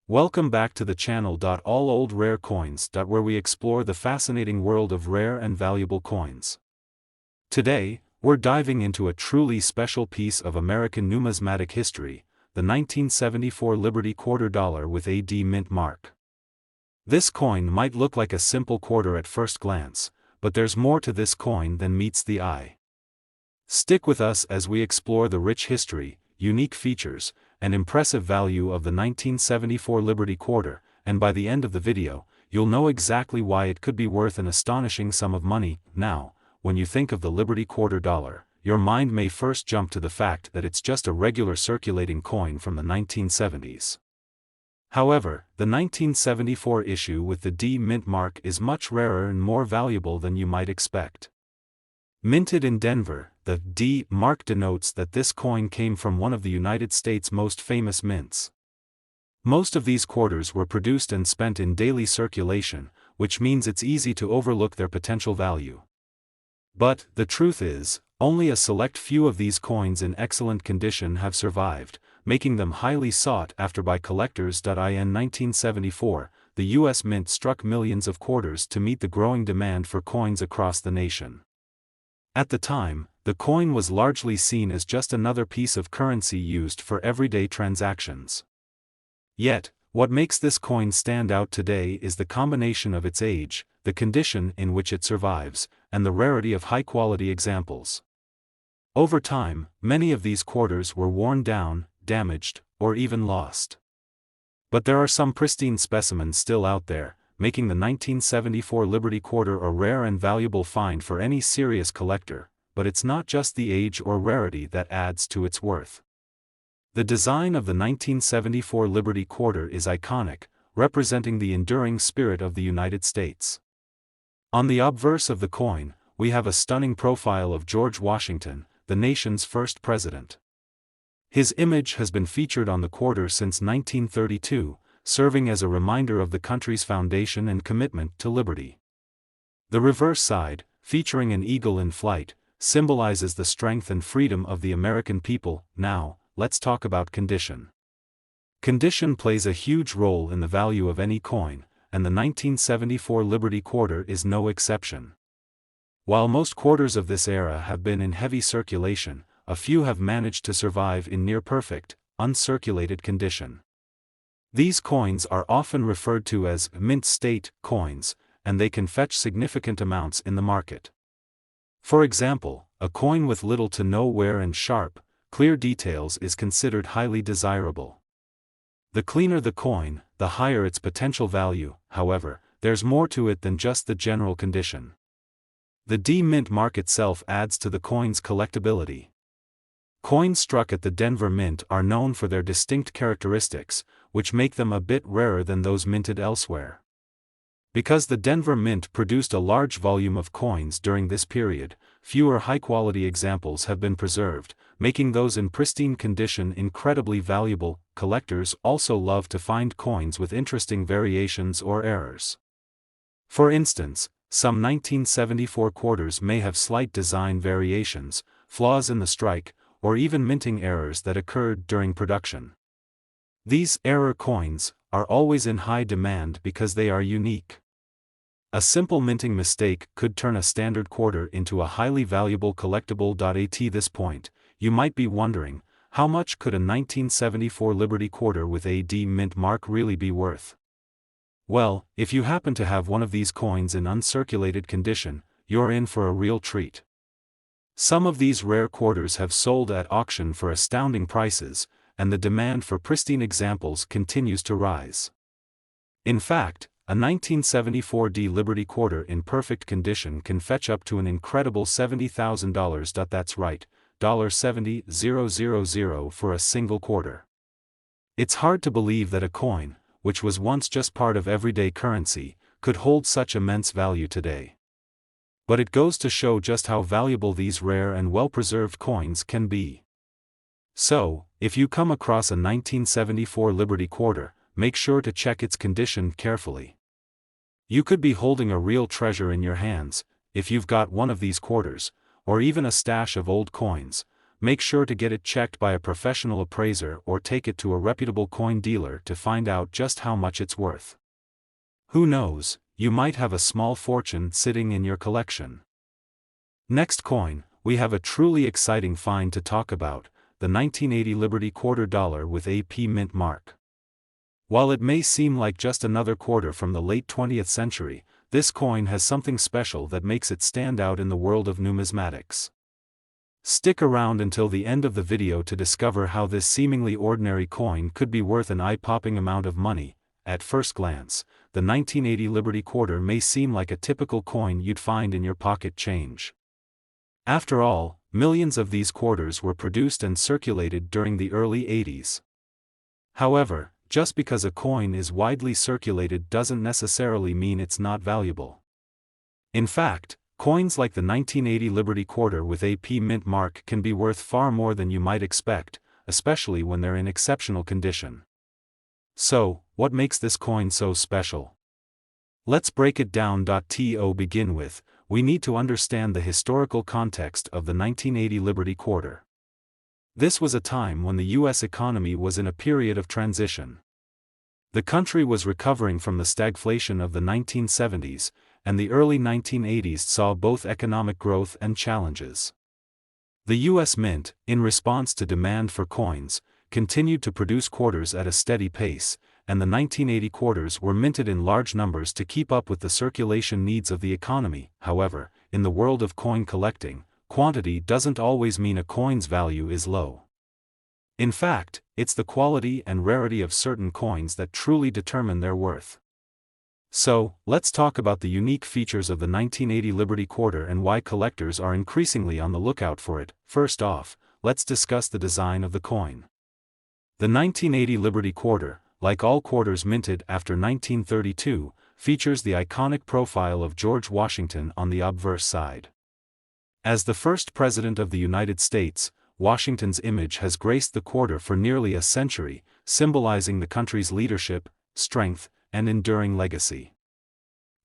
Welcome back to the channel. All Old Rare Coins. Where we explore the fascinating world of rare and valuable coins. Today, we're diving into a truly special piece of American numismatic history, the 1974 Liberty Quarter Dollar with AD mint mark. This coin might look like a simple quarter at first glance, but there's more to this coin than meets the eye. Stick with us as we explore the rich history, unique features, and impressive value of the 1974 Liberty Quarter, and by the end of the video, you'll know exactly why it could be worth an astonishing sum of money. Now, when you think of the Liberty Quarter Dollar, your mind may first jump to the fact that it's just a regular circulating coin from the 1970s. However, the 1974 issue with the D mint mark is much rarer and more valuable than you might expect. Minted in Denver, the D mark denotes that this coin came from one of the United States' most famous mints. Most of these quarters were produced and spent in daily circulation, which means it's easy to overlook their potential value. But, the truth is, only a select few of these coins in excellent condition have survived, making them highly sought after by collectors. In 1974, the U.S. Mint struck millions of quarters to meet the growing demand for coins across the nation. At the time, the coin was largely seen as just another piece of currency used for everyday transactions. Yet, what makes this coin stand out today is the combination of its age, the condition in which it survives, and the rarity of high-quality examples. Over time, many of these quarters were worn down, damaged, or even lost. But there are some pristine specimens still out there, making the 1974 Liberty Quarter a rare and valuable find for any serious collector. But it's not just the age or rarity that adds to its worth. The design of the 1974 Liberty Quarter is iconic, representing the enduring spirit of the United States. On the obverse of the coin, we have a stunning profile of George Washington, the nation's first president. His image has been featured on the quarter since 1932, serving as a reminder of the country's foundation and commitment to liberty. The reverse side, featuring an eagle in flight, symbolizes the strength and freedom of the American people. Now, let's talk about condition. Condition plays a huge role in the value of any coin, and the 1974 Liberty Quarter is no exception. While most quarters of this era have been in heavy circulation, a few have managed to survive in near-perfect, uncirculated condition. These coins are often referred to as mint state coins, and they can fetch significant amounts in the market. For example, a coin with little to no wear and sharp, clear details is considered highly desirable. The cleaner the coin, the higher its potential value. However, there's more to it than just the general condition. The D mint mark itself adds to the coin's collectability. Coins struck at the Denver Mint are known for their distinct characteristics, which make them a bit rarer than those minted elsewhere. Because the Denver Mint produced a large volume of coins during this period, fewer high-quality examples have been preserved, making those in pristine condition incredibly valuable. Collectors also love to find coins with interesting variations or errors. For instance, some 1974 quarters may have slight design variations, flaws in the strike, or even minting errors that occurred during production. These error coins are always in high demand because they are unique. A simple minting mistake could turn a standard quarter into a highly valuable collectible. At this point, you might be wondering, how much could a 1974 Liberty Quarter with AD mint mark really be worth? Well, if you happen to have one of these coins in uncirculated condition, you're in for a real treat. Some of these rare quarters have sold at auction for astounding prices, and the demand for pristine examples continues to rise. In fact, a 1974 D Liberty Quarter in perfect condition can fetch up to an incredible $70,000. That's right, $70,000 for a single quarter. It's hard to believe that a coin, which was once just part of everyday currency, could hold such immense value today. But it goes to show just how valuable these rare and well-preserved coins can be. So, if you come across a 1974 Liberty Quarter, make sure to check its condition carefully. You could be holding a real treasure in your hands, if you've got one of these quarters, or even a stash of old coins, make sure to get it checked by a professional appraiser or take it to a reputable coin dealer to find out just how much it's worth. Who knows, you might have a small fortune sitting in your collection. Next coin, we have a truly exciting find to talk about, the 1980 Liberty Quarter Dollar with AP Mint mark. While it may seem like just another quarter from the late 20th century, this coin has something special that makes it stand out in the world of numismatics. Stick around until the end of the video to discover how this seemingly ordinary coin could be worth an eye-popping amount of money. At first glance, the 1980 Liberty Quarter may seem like a typical coin you'd find in your pocket change. After all, millions of these quarters were produced and circulated during the early 80s. However, just because a coin is widely circulated doesn't necessarily mean it's not valuable. In fact, coins like the 1980 Liberty Quarter with AP Mint mark can be worth far more than you might expect, especially when they're in exceptional condition. So, what makes this coin so special? Let's break it down. To begin with, we need to understand the historical context of the 1980 Liberty Quarter. This was a time when the U.S. economy was in a period of transition. The country was recovering from the stagflation of the 1970s, and the early 1980s saw both economic growth and challenges. The U.S. Mint, in response to demand for coins, continued to produce quarters at a steady pace, and the 1980 quarters were minted in large numbers to keep up with the circulation needs of the economy. However, in the world of coin collecting, quantity doesn't always mean a coin's value is low. In fact, it's the quality and rarity of certain coins that truly determine their worth. So, let's talk about the unique features of the 1980 Liberty Quarter and why collectors are increasingly on the lookout for it. First off, let's discuss the design of the coin. The 1980 Liberty Quarter, like all quarters minted after 1932, features the iconic profile of George Washington on the obverse side. As the first President of the United States, Washington's image has graced the quarter for nearly a century, symbolizing the country's leadership, strength, and enduring legacy.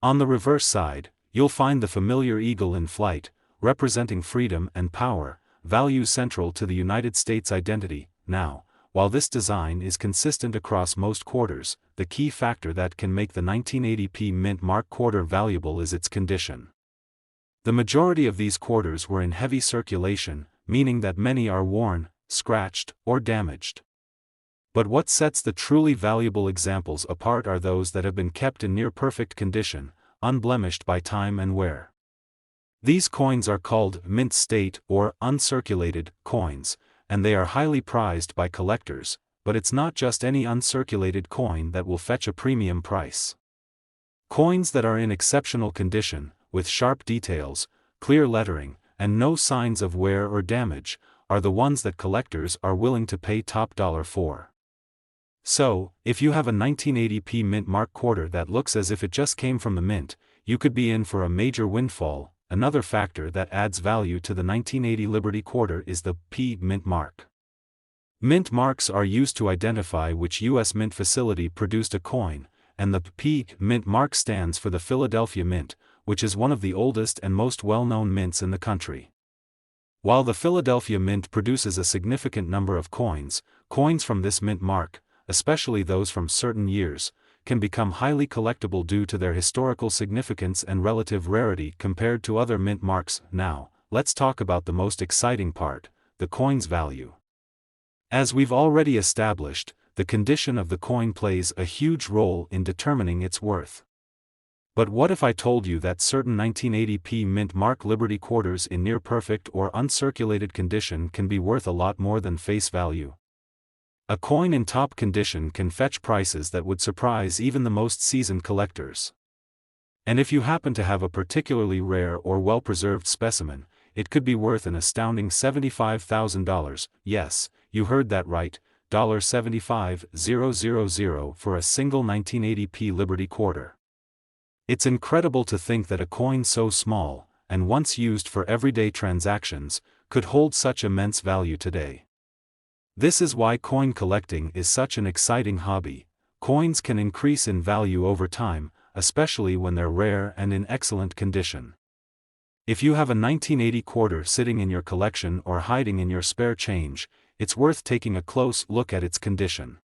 On the reverse side, you'll find the familiar eagle in flight, representing freedom and power, values central to the United States identity. Now, while this design is consistent across most quarters, the key factor that can make the 1980 Mint mark quarter valuable is its condition. The majority of these quarters were in heavy circulation, meaning that many are worn, scratched, or damaged. But what sets the truly valuable examples apart are those that have been kept in near-perfect condition, unblemished by time and wear. These coins are called mint state or uncirculated coins, and they are highly prized by collectors, but it's not just any uncirculated coin that will fetch a premium price. Coins that are in exceptional condition, with sharp details, clear lettering, and no signs of wear or damage, are the ones that collectors are willing to pay top dollar for. So, if you have a 1980 Mint mark quarter that looks as if it just came from the mint, you could be in for a major windfall. Another factor that adds value to the 1980 Liberty Quarter is the P Mint mark. Mint marks are used to identify which U.S. mint facility produced a coin, and the P Mint mark stands for the Philadelphia Mint, which is one of the oldest and most well-known mints in the country. While the Philadelphia Mint produces a significant number of coins from this mint mark, especially those from certain years, can become highly collectible due to their historical significance and relative rarity compared to other mint marks. Now, let's talk about the most exciting part, the coin's value. As we've already established, the condition of the coin plays a huge role in determining its worth. But what if I told you that certain 1980 Mint mark Liberty quarters in near-perfect or uncirculated condition can be worth a lot more than face value? A coin in top condition can fetch prices that would surprise even the most seasoned collectors. And if you happen to have a particularly rare or well-preserved specimen, it could be worth an astounding $75,000, yes, you heard that right, $75,000 for a single 1980 Liberty quarter. It's incredible to think that a coin so small, and once used for everyday transactions, could hold such immense value today. This is why coin collecting is such an exciting hobby. Coins can increase in value over time, especially when they're rare and in excellent condition. If you have a 1980 quarter sitting in your collection or hiding in your spare change, it's worth taking a close look at its condition.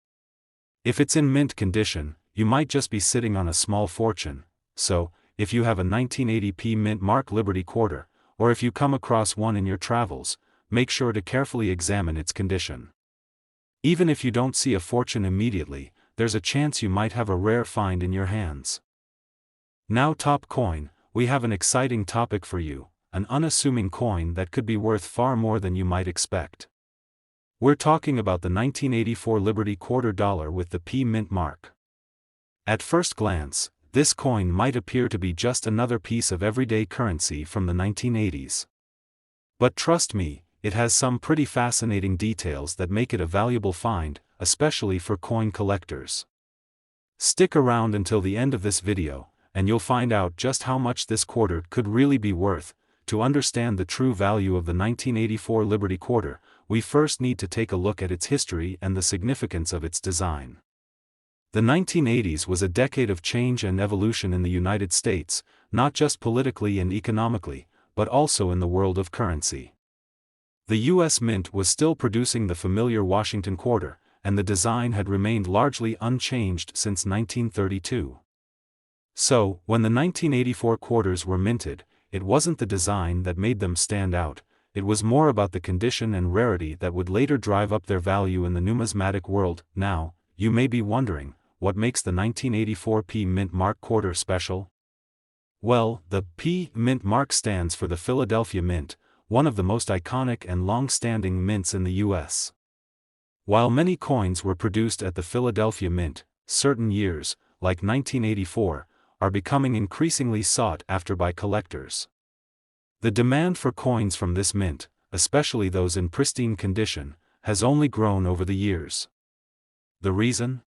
If it's in mint condition, you might just be sitting on a small fortune. So, if you have a 1980p Mint Mark Liberty quarter, or if you come across one in your travels, make sure to carefully examine its condition. Even if you don't see a fortune immediately, there's a chance you might have a rare find in your hands. Now, top coin, we have an exciting topic for you, an unassuming coin that could be worth far more than you might expect. We're talking about the 1984 Liberty Quarter Dollar with the P Mint mark. At first glance, this coin might appear to be just another piece of everyday currency from the 1980s. But trust me, it has some pretty fascinating details that make it a valuable find, especially for coin collectors. Stick around until the end of this video, and you'll find out just how much this quarter could really be worth. To understand the true value of the 1984 Liberty Quarter, we first need to take a look at its history and the significance of its design. The 1980s was a decade of change and evolution in the United States, not just politically and economically, but also in the world of currency. The U.S. Mint was still producing the familiar Washington quarter, and the design had remained largely unchanged since 1932. So, when the 1984 quarters were minted, it wasn't the design that made them stand out, it was more about the condition and rarity that would later drive up their value in the numismatic world. Now, you may be wondering, what makes the 1984 P Mint Mark quarter special? Well, the P Mint Mark stands for the Philadelphia Mint, one of the most iconic and long-standing mints in the U.S. While many coins were produced at the Philadelphia Mint, certain years, like 1984, are becoming increasingly sought after by collectors. The demand for coins from this mint, especially those in pristine condition, has only grown over the years. The reason?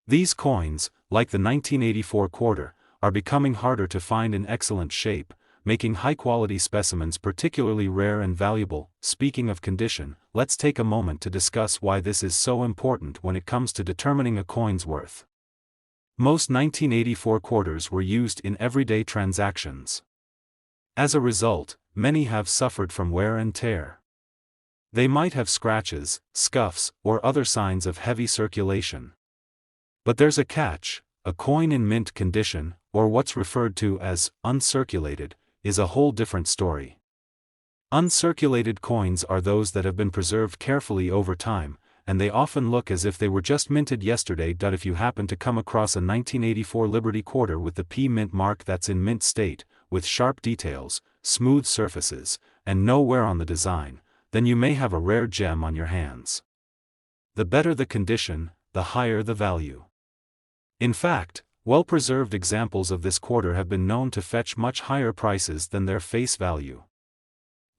These coins, like the 1984 quarter, are becoming harder to find in excellent shape, making high-quality specimens particularly rare and valuable. Speaking of condition, let's take a moment to discuss why this is so important when it comes to determining a coin's worth. Most 1984 quarters were used in everyday transactions. As a result, many have suffered from wear and tear. They might have scratches, scuffs, or other signs of heavy circulation. But there's a catch: a coin in mint condition, or what's referred to as uncirculated, is a whole different story. Uncirculated coins are those that have been preserved carefully over time, and they often look as if they were just minted yesterday. If you happen to come across a 1984 Liberty quarter with the P Mint mark that's in mint state, with sharp details, smooth surfaces, and no wear on the design, then you may have a rare gem on your hands. The better the condition, the higher the value. In fact, well-preserved examples of this quarter have been known to fetch much higher prices than their face value.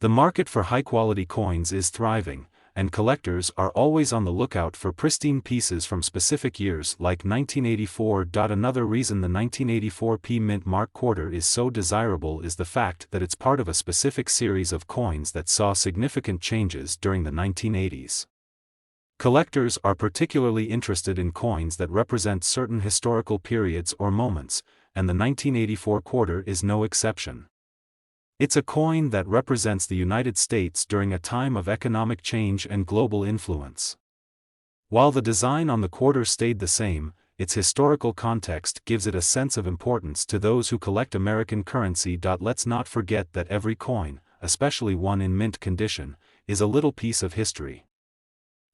The market for high-quality coins is thriving, and collectors are always on the lookout for pristine pieces from specific years like 1984. Another reason the 1984 P Mint Mark quarter is so desirable is the fact that it's part of a specific series of coins that saw significant changes during the 1980s. Collectors are particularly interested in coins that represent certain historical periods or moments, and the 1984 quarter is no exception. It's a coin that represents the United States during a time of economic change and global influence. While the design on the quarter stayed the same, its historical context gives it a sense of importance to those who collect American currency. Let's not forget that every coin, especially one in mint condition, is a little piece of history.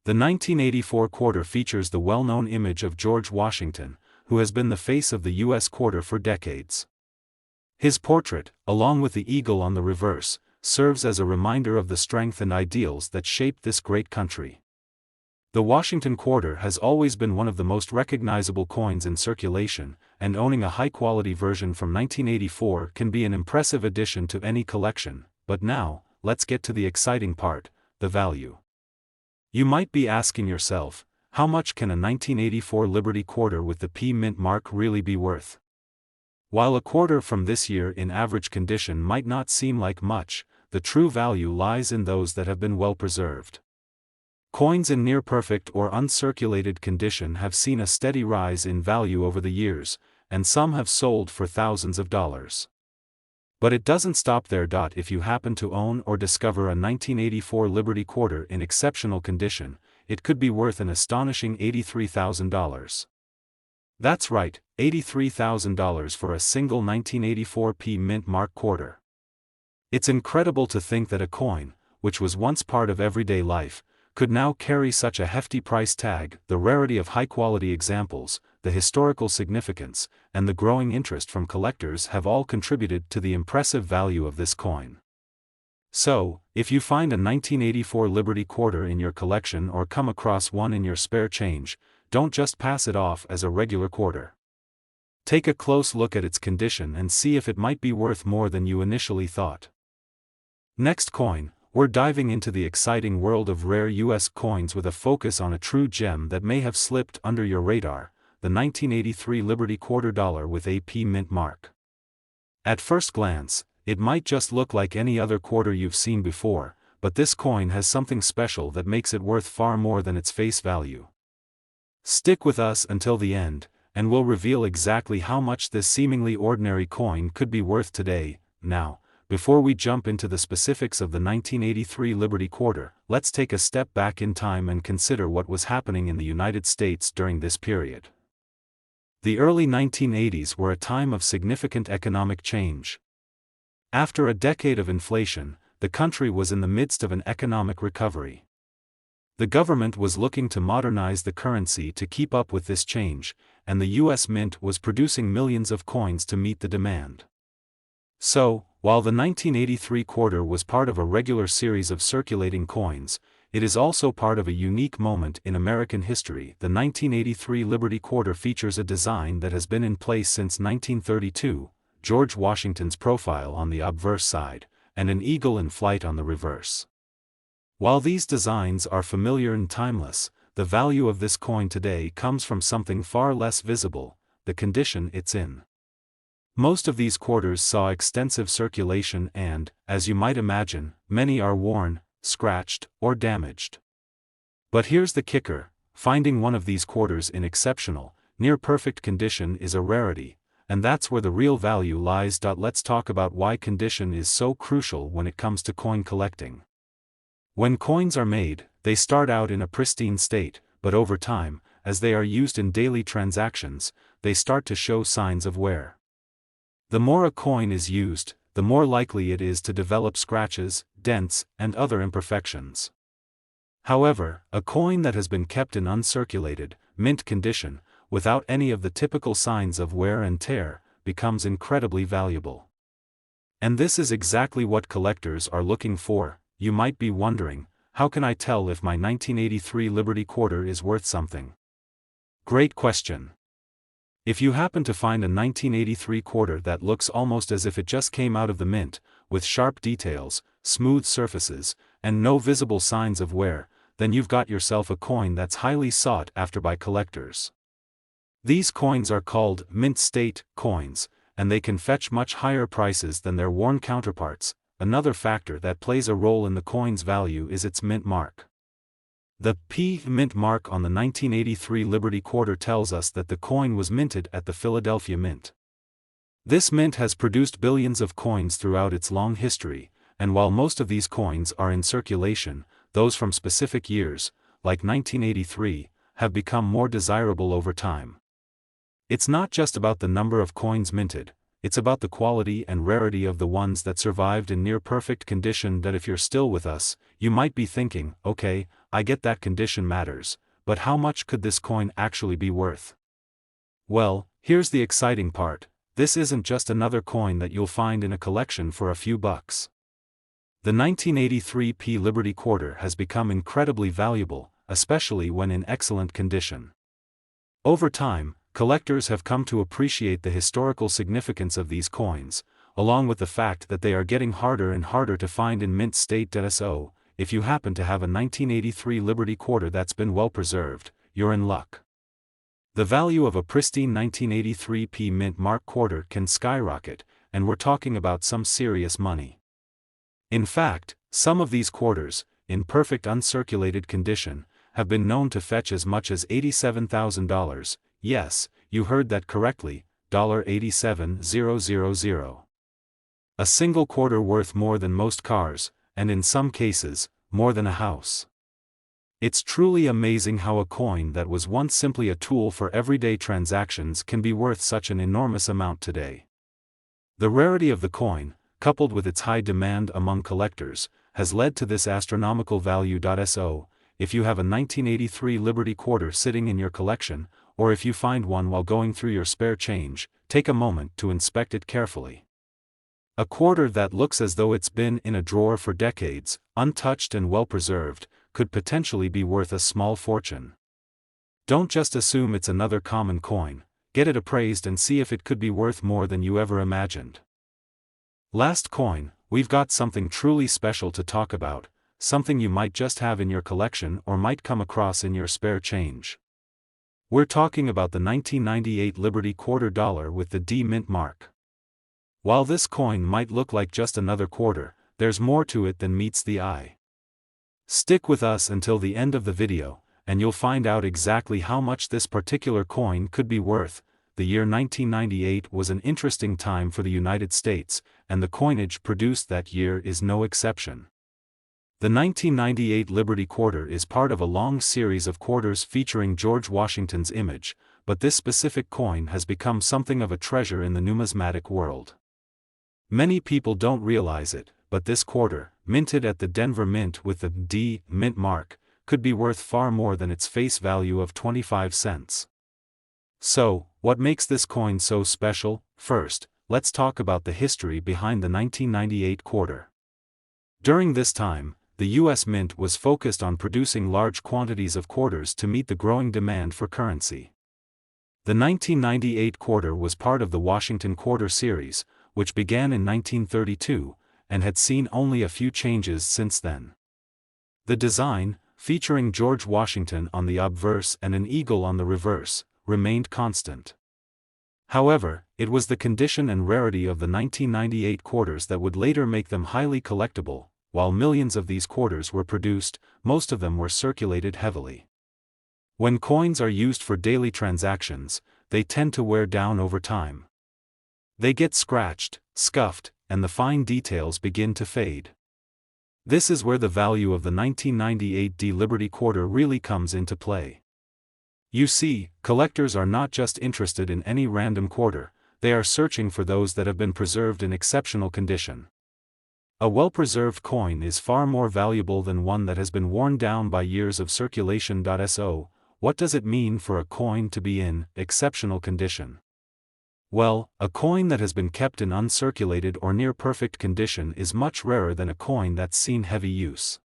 The 1984 quarter features the well-known image of George Washington, who has been the face of the U.S. quarter for decades. His portrait, along with the eagle on the reverse, serves as a reminder of the strength and ideals that shaped this great country. The Washington quarter has always been one of the most recognizable coins in circulation, and owning a high-quality version from 1984 can be an impressive addition to any collection. But now, let's get to the exciting part: the value. You might be asking yourself, how much can a 1984 Liberty quarter with the P Mint mark really be worth? While a quarter from this year in average condition might not seem like much, the true value lies in those that have been well preserved. Coins in near-perfect or uncirculated condition have seen a steady rise in value over the years, and some have sold for thousands of dollars. But it doesn't stop there. If you happen to own or discover a 1984 Liberty Quarter in exceptional condition, it could be worth an astonishing $83,000. That's right, $83,000 for a single 1984 Mint Mark quarter. It's incredible to think that a coin, which was once part of everyday life, could now carry such a hefty price tag. The rarity of high-quality examples, the historical significance, and the growing interest from collectors have all contributed to the impressive value of this coin. So, if you find a 1984 Liberty Quarter in your collection or come across one in your spare change, don't just pass it off as a regular quarter. Take a close look at its condition and see if it might be worth more than you initially thought. Next coin, we're diving into the exciting world of rare U.S. coins with a focus on a true gem that may have slipped under your radar, the 1983 Liberty Quarter Dollar with a Mint Mark. At first glance, it might just look like any other quarter you've seen before, but this coin has something special that makes it worth far more than its face value. Stick with us until the end, and we'll reveal exactly how much this seemingly ordinary coin could be worth today. Now, before we jump into the specifics of the 1983 Liberty Quarter, let's take a step back in time and consider what was happening in the United States during this period. The early 1980s were a time of significant economic change. After a decade of inflation, the country was in the midst of an economic recovery. The government was looking to modernize the currency to keep up with this change, and the U.S. Mint was producing millions of coins to meet the demand. So, while the 1983 quarter was part of a regular series of circulating coins, it is also part of a unique moment in American history. The 1983 Liberty Quarter features a design that has been in place since 1932, George Washington's profile on the obverse side, and an eagle in flight on the reverse. While these designs are familiar and timeless, the value of this coin today comes from something far less visible: the condition it's in. Most of these quarters saw extensive circulation and, as you might imagine, many are worn, scratched, or damaged. But here's the kicker: finding one of these quarters in exceptional, near-perfect condition is a rarity, and that's where the real value lies. Let's talk about why condition is so crucial when it comes to coin collecting. When coins are made, they start out in a pristine state, but over time, as they are used in daily transactions, they start to show signs of wear. The more a coin is used, the more likely it is to develop scratches, dents, and other imperfections. However, a coin that has been kept in uncirculated, mint condition, without any of the typical signs of wear and tear, becomes incredibly valuable. And this is exactly what collectors are looking for. You might be wondering, how can I tell if my 1983 Liberty Quarter is worth something? Great question. If you happen to find a 1983 quarter that looks almost as if it just came out of the mint, with sharp details, smooth surfaces, and no visible signs of wear, then you've got yourself a coin that's highly sought after by collectors. These coins are called mint state coins, and they can fetch much higher prices than their worn counterparts. Another factor that plays a role in the coin's value is its mint mark. The Mint mark on the 1983 Liberty Quarter tells us that the coin was minted at the Philadelphia Mint. This mint has produced billions of coins throughout its long history, and while most of these coins are in circulation, those from specific years, like 1983, have become more desirable over time. It's not just about the number of coins minted, it's about the quality and rarity of the ones that survived in near-perfect condition. That if you're still with us, you might be thinking, okay, I get that condition matters, but how much could this coin actually be worth? Well, here's the exciting part: this isn't just another coin that you'll find in a collection for a few bucks. The 1983 Liberty Quarter has become incredibly valuable, especially when in excellent condition. Over time, collectors have come to appreciate the historical significance of these coins, along with the fact that they are getting harder and harder to find in mint state. So, if you happen to have a 1983 Liberty Quarter that's been well preserved, you're in luck. The value of a pristine 1983 Mint Mark quarter can skyrocket, and we're talking about some serious money. In fact, some of these quarters, in perfect uncirculated condition, have been known to fetch as much as $87,000. Yes, you heard that correctly, $87,000. A single quarter worth more than most cars, and in some cases, more than a house. It's truly amazing how a coin that was once simply a tool for everyday transactions can be worth such an enormous amount today. The rarity of the coin, coupled with its high demand among collectors, has led to this astronomical value. So, if you have a 1983 Liberty quarter sitting in your collection, or if you find one while going through your spare change, take a moment to inspect it carefully. A quarter that looks as though it's been in a drawer for decades, untouched and well preserved, could potentially be worth a small fortune. Don't just assume it's another common coin, get it appraised and see if it could be worth more than you ever imagined. Last coin, we've got something truly special to talk about, something you might just have in your collection or might come across in your spare change. We're talking about the 1998 Liberty quarter dollar with the D Mint mark. While this coin might look like just another quarter, there's more to it than meets the eye. Stick with us until the end of the video, and you'll find out exactly how much this particular coin could be worth. The year 1998 was an interesting time for the United States, and the coinage produced that year is no exception. The 1998 Liberty quarter is part of a long series of quarters featuring George Washington's image, but this specific coin has become something of a treasure in the numismatic world. Many people don't realize it, but this quarter, minted at the Denver Mint with the D Mint mark, could be worth far more than its face value of 25 cents. So, what makes this coin so special? First, let's talk about the history behind the 1998 quarter. During this time, the U.S. Mint was focused on producing large quantities of quarters to meet the growing demand for currency. The 1998 quarter was part of the Washington Quarter series, which began in 1932, and had seen only a few changes since then. The design, featuring George Washington on the obverse and an eagle on the reverse, remained constant. However, it was the condition and rarity of the 1998 quarters that would later make them highly collectible. While millions of these quarters were produced, most of them were circulated heavily. When coins are used for daily transactions, they tend to wear down over time. They get scratched, scuffed, and the fine details begin to fade. This is where the value of the 1998 D Liberty quarter really comes into play. You see, collectors are not just interested in any random quarter, they are searching for those that have been preserved in exceptional condition. A well-preserved coin is far more valuable than one that has been worn down by years of circulation. So, what does it mean for a coin to be in exceptional condition? Well, a coin that has been kept in uncirculated or near perfect condition is much rarer than a coin that's seen heavy use.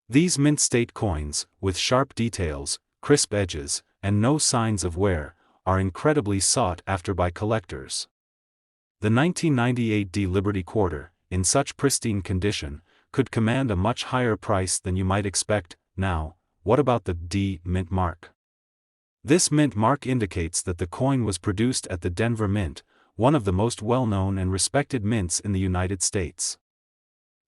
These mint state coins, with sharp details, crisp edges, and no signs of wear, are incredibly sought after by collectors. The 1998 D Liberty quarter, in such pristine condition, could command a much higher price than you might expect. Now, what about the D Mint mark? This mint mark indicates that the coin was produced at the Denver Mint, one of the most well-known and respected mints in the United States.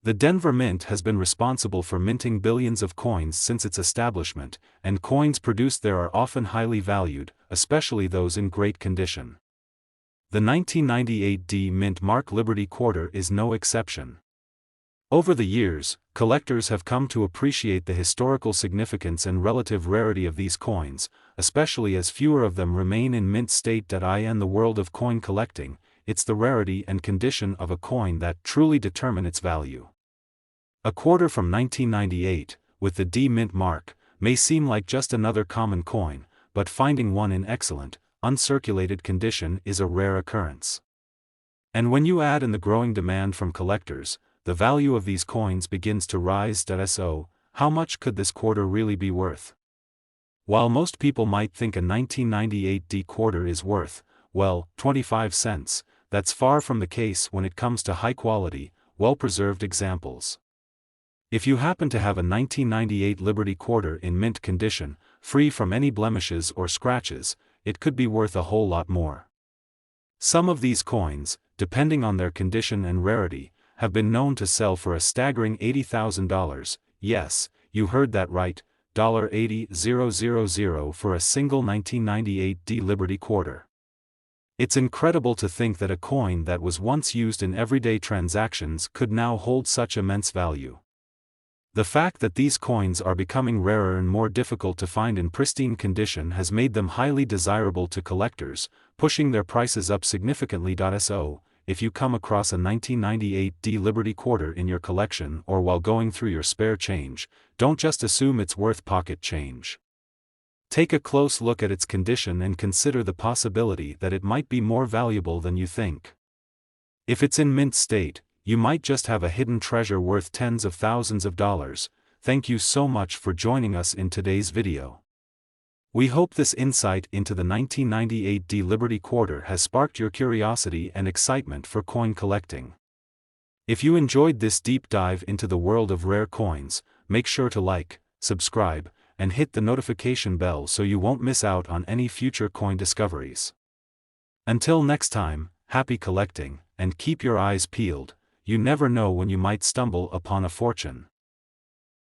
The Denver Mint has been responsible for minting billions of coins since its establishment, and coins produced there are often highly valued, especially those in great condition. The 1998 D Mint mark Liberty quarter is no exception. Over the years, collectors have come to appreciate the historical significance and relative rarity of these coins, especially as fewer of them remain in mint state. In the world of coin collecting, it's the rarity and condition of a coin that truly determine its value. A quarter from 1998, with the D Mint mark, may seem like just another common coin, but finding one in excellent, uncirculated condition is a rare occurrence. And when you add in the growing demand from collectors, the value of these coins begins to rise. So, how much could this quarter really be worth? While most people might think a 1998 D quarter is worth, well, 25 cents, that's far from the case when it comes to high-quality, well-preserved examples. If you happen to have a 1998 Liberty quarter in mint condition, free from any blemishes or scratches, it could be worth a whole lot more. Some of these coins, depending on their condition and rarity, have been known to sell for a staggering $80,000, yes, you heard that right, $80,000 for a single 1998 D Liberty quarter. It's incredible to think that a coin that was once used in everyday transactions could now hold such immense value. The fact that these coins are becoming rarer and more difficult to find in pristine condition has made them highly desirable to collectors, pushing their prices up significantly. So, if you come across a 1998 D Liberty quarter in your collection or while going through your spare change, don't just assume it's worth pocket change. Take a close look at its condition and consider the possibility that it might be more valuable than you think. If it's in mint state, you might just have a hidden treasure worth tens of thousands of dollars. Thank you so much for joining us in today's video. We hope this insight into the 1998 D Liberty quarter has sparked your curiosity and excitement for coin collecting. If you enjoyed this deep dive into the world of rare coins, make sure to like, subscribe, and hit the notification bell so you won't miss out on any future coin discoveries. Until next time, happy collecting, and keep your eyes peeled. You never know when you might stumble upon a fortune.